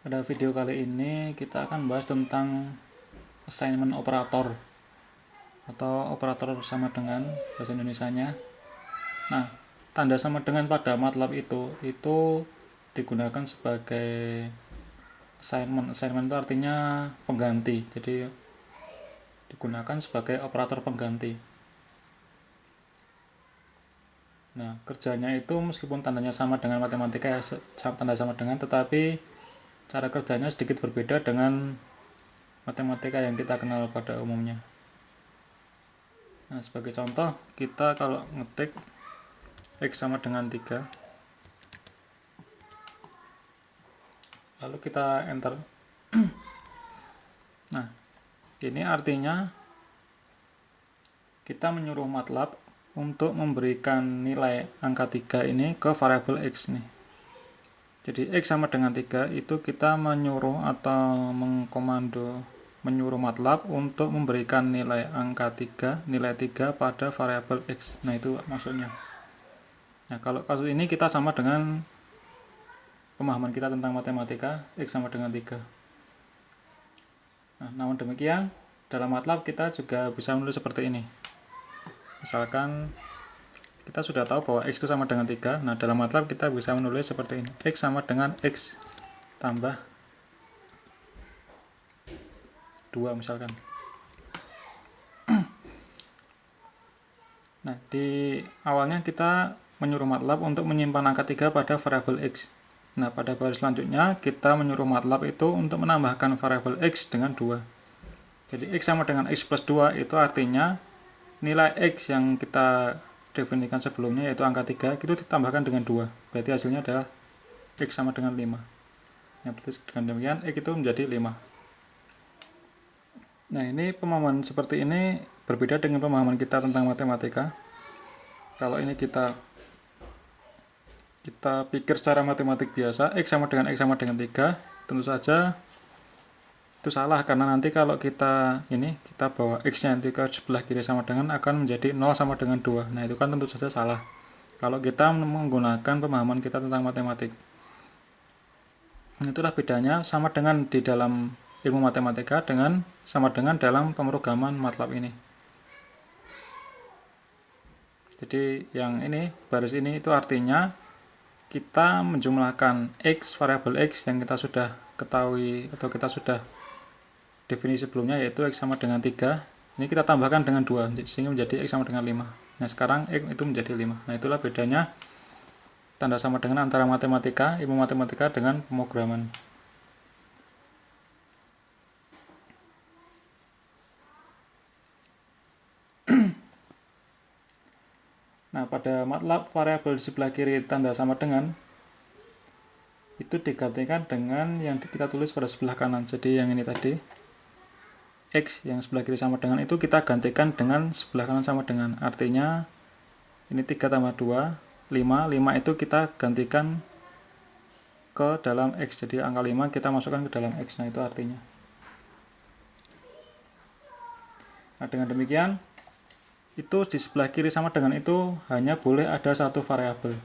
Pada video kali ini kita akan bahas tentang assignment operator atau operator sama dengan bahasa Indonesianya. Nah, tanda sama dengan pada MATLAB itu digunakan sebagai assignment. Assignment itu artinya pengganti. Jadi digunakan sebagai operator pengganti. Nah, kerjanya itu meskipun tandanya sama dengan matematika ya, tanda sama dengan, tetapi cara kerjanya sedikit berbeda dengan matematika yang kita kenal pada umumnya. Nah, sebagai contoh, kita kalau ngetik X sama dengan 3, lalu kita enter. Nah, ini artinya kita menyuruh MATLAB untuk memberikan nilai angka 3 ini ke variabel X nih. Jadi X sama dengan 3 itu kita menyuruh atau menyuruh MATLAB untuk memberikan nilai angka 3, nilai 3 pada variabel X. Nah, itu maksudnya. Nah, kalau kasus ini kita sama dengan pemahaman kita tentang matematika, X sama dengan 3. Nah, namun demikian, dalam MATLAB kita juga bisa menulis seperti ini. Misalkan kita sudah tahu bahwa X itu sama dengan 3. Nah, dalam MATLAB kita bisa menulis seperti ini. X sama dengan X tambah 2 misalkan. Nah, di awalnya kita menyuruh MATLAB untuk menyimpan angka 3 pada variabel X. Nah, pada baris selanjutnya kita menyuruh MATLAB itu untuk menambahkan variabel X dengan 2. Jadi X sama dengan X plus 2 itu artinya nilai X yang kita definisikan sebelumnya yaitu angka 3 itu ditambahkan dengan 2. Berarti hasilnya adalah X sama dengan 5. Nah, berarti dengan demikian X itu menjadi 5. Nah, ini pemahaman seperti ini berbeda dengan pemahaman kita tentang matematika. Kalau ini kita pikir secara matematik biasa, X sama dengan 3, tentu saja itu salah, karena nanti kalau kita bawa X-nya nanti ke sebelah kiri sama dengan akan menjadi 0 sama dengan 2. Nah, itu kan tentu saja salah kalau kita menggunakan pemahaman kita tentang matematik. Itulah bedanya sama dengan di dalam ilmu matematika dengan sama dengan dalam pemrograman MATLAB ini. Jadi yang ini, baris ini itu artinya kita menjumlahkan X, variabel X yang kita sudah ketahui atau kita sudah definisi sebelumnya yaitu X sama dengan 3. Ini kita tambahkan dengan 2 sehingga menjadi X sama dengan 5. Nah, sekarang X itu menjadi 5. Nah, itulah bedanya tanda sama dengan antara matematika, ilmu matematika dengan pemrograman. Nah, pada MATLAB variabel di sebelah kiri tanda sama dengan itu digantikan dengan yang kita tulis pada sebelah kanan. Jadi yang ini tadi X yang sebelah kiri sama dengan itu kita gantikan dengan sebelah kanan sama dengan. Artinya ini 3 tambah 2, 5. 5 itu kita gantikan ke dalam X. Jadi angka 5 kita masukkan ke dalam X. Nah, itu artinya. Nah, dengan demikian itu di sebelah kiri sama dengan itu hanya boleh ada satu variabel.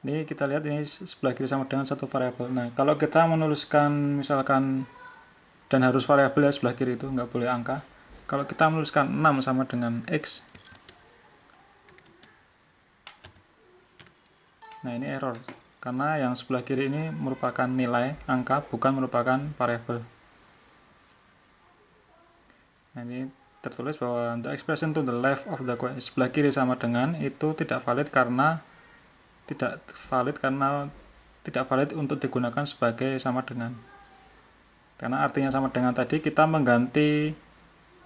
Ini kita lihat ini sebelah kiri sama dengan satu variabel. Nah, kalau kita menuliskan misalkan, dan harus variabel ya sebelah kiri itu, nggak boleh angka. Kalau kita menuliskan 6 sama dengan X, nah ini error. Karena yang sebelah kiri ini merupakan nilai angka, bukan merupakan variabel. Nah, ini tertulis bahwa the expression to the left of the question, sebelah kiri sama dengan itu tidak valid untuk digunakan sebagai sama dengan. Karena artinya sama dengan tadi kita mengganti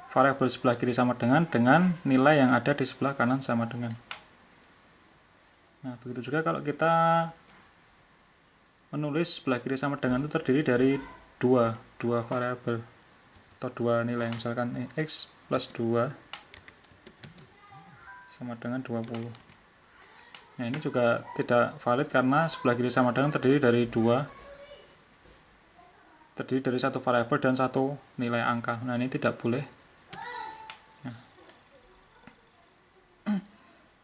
variabel sebelah kiri sama dengan nilai yang ada di sebelah kanan sama dengan. Nah, begitu juga kalau kita menulis sebelah kiri sama dengan itu terdiri dari dua variabel atau dua nilai, misalkan X plus 2 sama dengan 20. Nah, ini juga tidak valid karena sebelah kiri sama dengan terdiri dari satu variabel dan satu nilai angka. Nah, ini tidak boleh. Nah,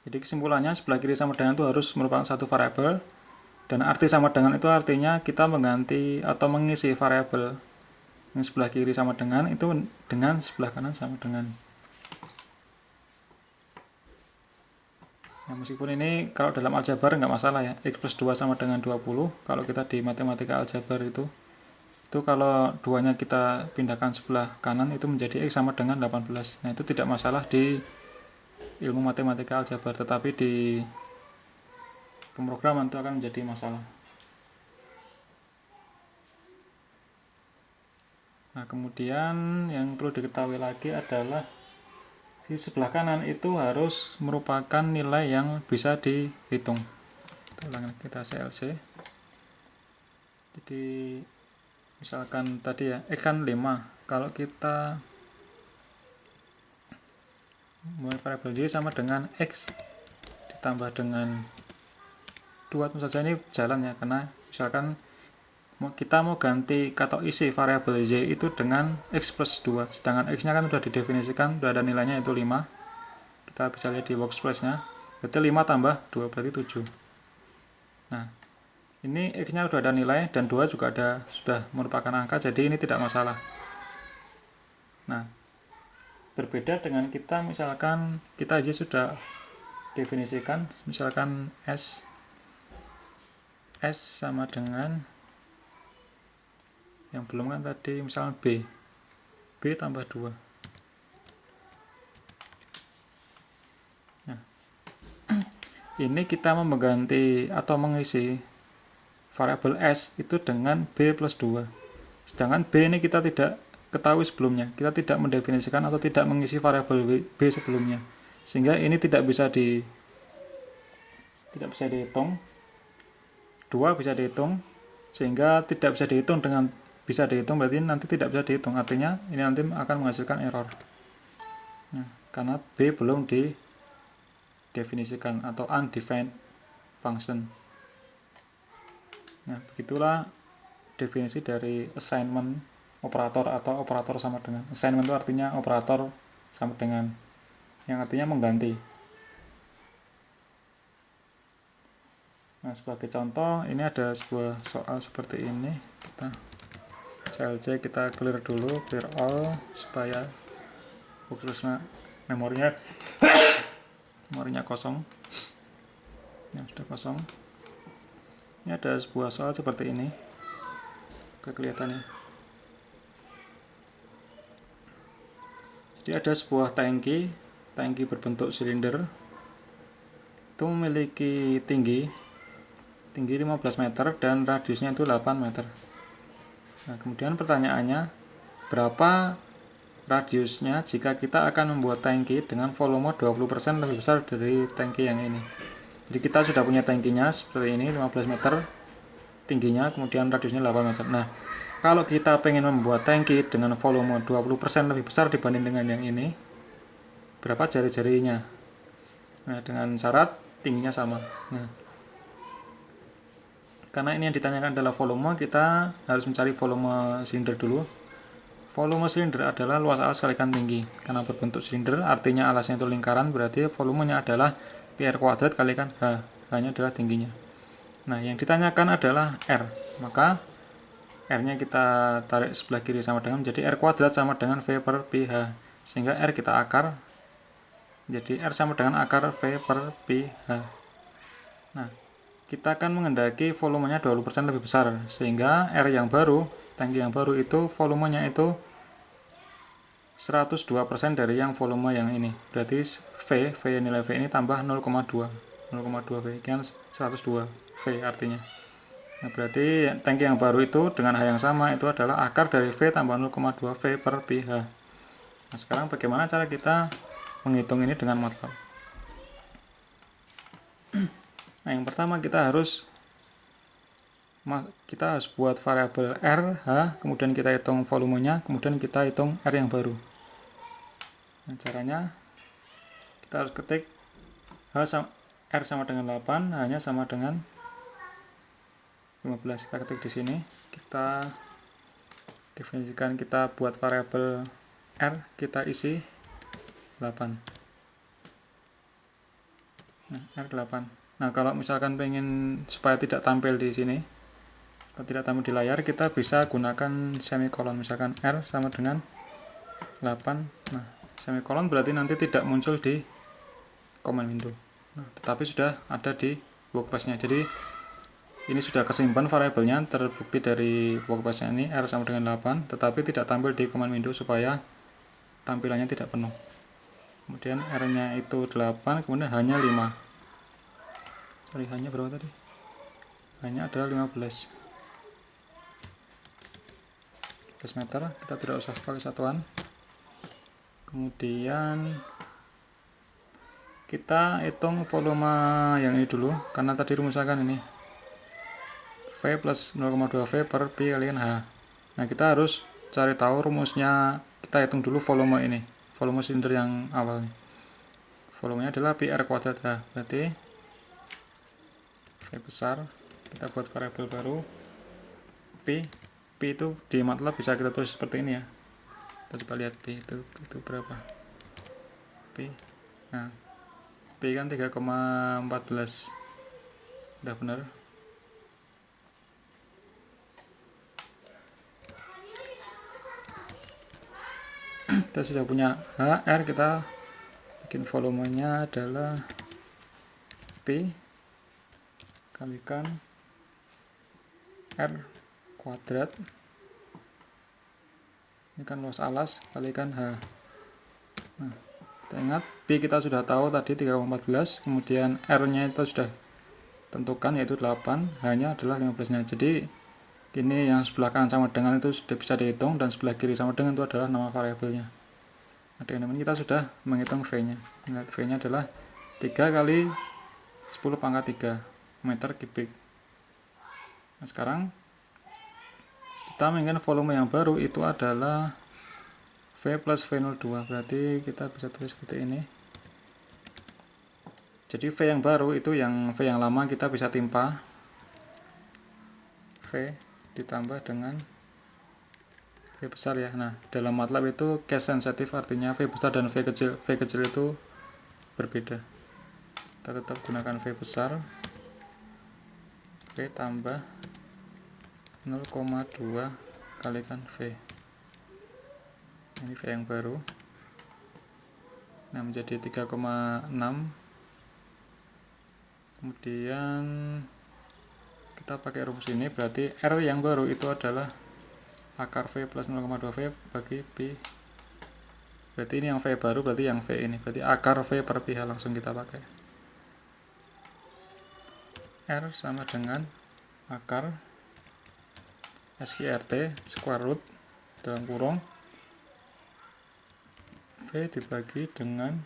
Jadi kesimpulannya sebelah kiri sama dengan itu harus merupakan satu variabel, dan arti sama dengan itu artinya kita mengganti atau mengisi variabel yang sebelah kiri sama dengan itu dengan sebelah kanan sama dengan. Nah, meskipun ini kalau dalam aljabar nggak masalah ya, x plus 2 sama dengan 20. Kalau kita di matematika aljabar itu kalau duanya kita pindahkan sebelah kanan itu menjadi x sama dengan 18. Nah, itu tidak masalah di ilmu matematika aljabar, tetapi di pemrograman itu akan menjadi masalah. Nah, kemudian yang perlu diketahui lagi adalah di sebelah kanan itu harus merupakan nilai yang bisa dihitung. Kita CLC. Jadi misalkan tadi ya, x kan 5. Kalau kita mulai variabel y sama dengan x ditambah dengan 2, tentu saja ini jalan ya, karena misalkan kita mau ganti atau isi variabel y itu dengan x plus 2, sedangkan x nya kan sudah didefinisikan, sudah ada nilainya, itu 5. Kita bisa lihat di workspace nya, berarti 5 tambah 2 berarti 7. Nah, ini x nya sudah ada nilai dan 2 juga sudah merupakan angka, jadi ini tidak masalah. Nah, berbeda dengan kita misalkan kita aja sudah definisikan, misalkan s sama dengan yang belum kan tadi, misalnya b tambah 2. Nah, ini kita mau mengganti atau mengisi variabel s itu dengan b plus 2, sedangkan b ini kita tidak ketahui sebelumnya, kita tidak mendefinisikan atau tidak mengisi variabel b sebelumnya, sehingga ini tidak bisa dihitung. 2 bisa dihitung, sehingga tidak bisa dihitung dengan bisa dihitung berarti nanti tidak bisa dihitung, artinya ini nanti akan menghasilkan error. Nah, karena b belum didefinisikan atau undefined function. Nah, begitulah definisi dari assignment operator atau operator sama dengan. Assignment itu artinya operator sama dengan, yang artinya mengganti. Nah, sebagai contoh ini ada sebuah soal seperti ini. Kita CLC kita clear dulu, clear all, supaya workspace memorinya kosong. Ya, sudah kosong. Ini ada sebuah soal seperti ini, kelihatan ya. Jadi ada sebuah tangki berbentuk silinder, itu memiliki tinggi 15 meter dan radiusnya itu 8 meter. Nah, kemudian pertanyaannya, berapa radiusnya jika kita akan membuat tangki dengan volume 20% lebih besar dari tangki yang ini. Jadi kita sudah punya tangkinya seperti ini, 15 meter tingginya, kemudian radiusnya 8 meter. Nah, kalau kita pengen membuat tangki dengan volume 20% lebih besar dibanding dengan yang ini, berapa jari-jarinya? Nah, dengan syarat tingginya sama. Nah, karena ini yang ditanyakan adalah volume, kita harus mencari volume silinder dulu. Volume silinder adalah luas alas kalikan tinggi. Karena berbentuk silinder, artinya alasnya itu lingkaran, berarti volumenya adalah pi r kuadrat kalikan h. H-nya adalah tingginya. Nah, yang ditanyakan adalah r. Maka r-nya kita tarik sebelah kiri sama dengan menjadi r kuadrat sama dengan v per pi h. Sehingga r kita akar, jadi r sama dengan akar v per pi h. Nah, kita akan menghendaki volumenya 20% lebih besar, sehingga R yang baru, tangki yang baru itu volumenya itu 102% dari yang volume yang ini. Berarti nilai V ini tambah 0,2 V, kan 102 V artinya. Nah, berarti tangki yang baru itu dengan H yang sama itu adalah akar dari V tambah 0,2 V per pi H. Nah, sekarang bagaimana cara kita menghitung ini dengan MATLAB? Nah, yang pertama kita harus buat variabel R, H, kemudian kita hitung volumenya, kemudian kita hitung R yang baru. Nah, caranya kita harus ketik R sama dengan 8, H-nya sama dengan 15. Kita ketik di sini, kita definisikan, kita buat variabel R, kita isi 8. Nah, R8. Nah, kalau misalkan pengen supaya tidak tampil di sini, kalau tidak tampil di layar, kita bisa gunakan semikolon. Misalkan R sama dengan 8. Nah, semikolon berarti nanti tidak muncul di command window. Nah, tetapi sudah ada di workspace-nya. Jadi ini sudah kesimpan variabelnya, terbukti dari workspace-nya ini R sama dengan 8, tetapi tidak tampil di command window supaya tampilannya tidak penuh. Kemudian R-nya itu 8, kemudian hanya 5. Sorry, hanya berapa tadi? Hanya adalah 15 meter, kita tidak usah pakai satuan. Kemudian kita hitung volume yang ini dulu, karena tadi rumusankan ini V plus 0,2 V per Pi kalikan H. Nah, kita harus cari tahu rumusnya. Kita hitung dulu volume ini, volume silinder yang awal nih. Volumenya adalah Pi R kuadrat H, berarti V besar, kita buat variabel baru Pi itu di MATLAB bisa kita tulis seperti ini ya. Kita coba lihat Pi itu berapa. Pi, nah Pi kan 3,14, udah benar. Kita sudah punya HR, kita bikin volumenya adalah P kalikan R kuadrat, ini kan luas alas, kalikan H. Nah, kita ingat P kita sudah tahu tadi 3,14, kemudian R nya itu sudah tentukan yaitu 8, H-nya adalah 15 nya. Jadi ini yang sebelah kanan sama dengan itu sudah bisa dihitung, dan sebelah kiri sama dengan itu adalah nama variabelnya. Nah, dengan kita sudah menghitung V-nya. V-nya adalah 3 kali 10 pangkat 3 meter kubik. Nah, sekarang kita menginginkan volume yang baru itu adalah V plus V02, berarti kita bisa tulis seperti ini. Jadi V yang baru itu yang V yang lama kita bisa timpa, V ditambah dengan V besar ya. Nah, dalam MATLAB itu case sensitive, artinya V besar dan V kecil itu berbeda. Kita tetap gunakan V besar, V tambah 0,2 kalikan V. Ini V yang baru. Nah, menjadi 3,6. Kemudian kita pakai rumus ini, berarti R yang baru itu adalah akar V plus 0,2 V bagi Pi. Berarti ini yang V baru, berarti yang V ini, berarti akar V per Pi langsung kita pakai. R sama dengan akar SQRT square root dalam kurung V dibagi dengan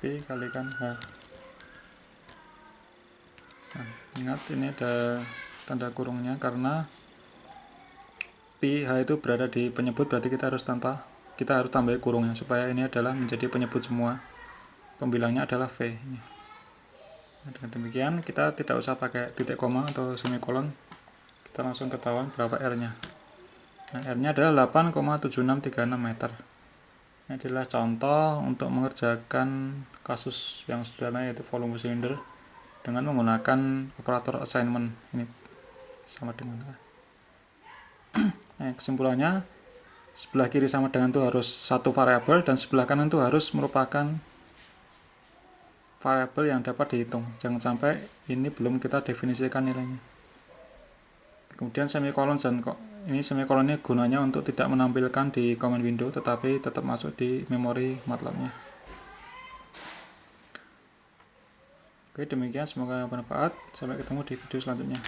Pi kalikan H. Nah, ingat ini ada tanda kurungnya karena Pi H itu berada di penyebut, berarti kita harus tambah kurungnya supaya ini adalah menjadi penyebut semua. Pembilangnya adalah V. Nah, dengan demikian kita tidak usah pakai titik koma atau semikolon, kita langsung ketahuan berapa R-nya. Nah, R-nya adalah 8,7636 meter. Ini adalah contoh untuk mengerjakan kasus yang sederhana, yaitu volume silinder dengan menggunakan operator assignment. Ini sama dengan nah, kesimpulannya sebelah kiri sama dengan itu harus satu variabel, dan sebelah kanan itu harus merupakan variabel yang dapat dihitung. Jangan sampai ini belum kita definisikan nilainya. Kemudian semikolon, dan ini semikolon ini gunanya untuk tidak menampilkan di command window, tetapi tetap masuk di memori MATLAB-nya. Oke, demikian, semoga bermanfaat. Sampai ketemu di video selanjutnya.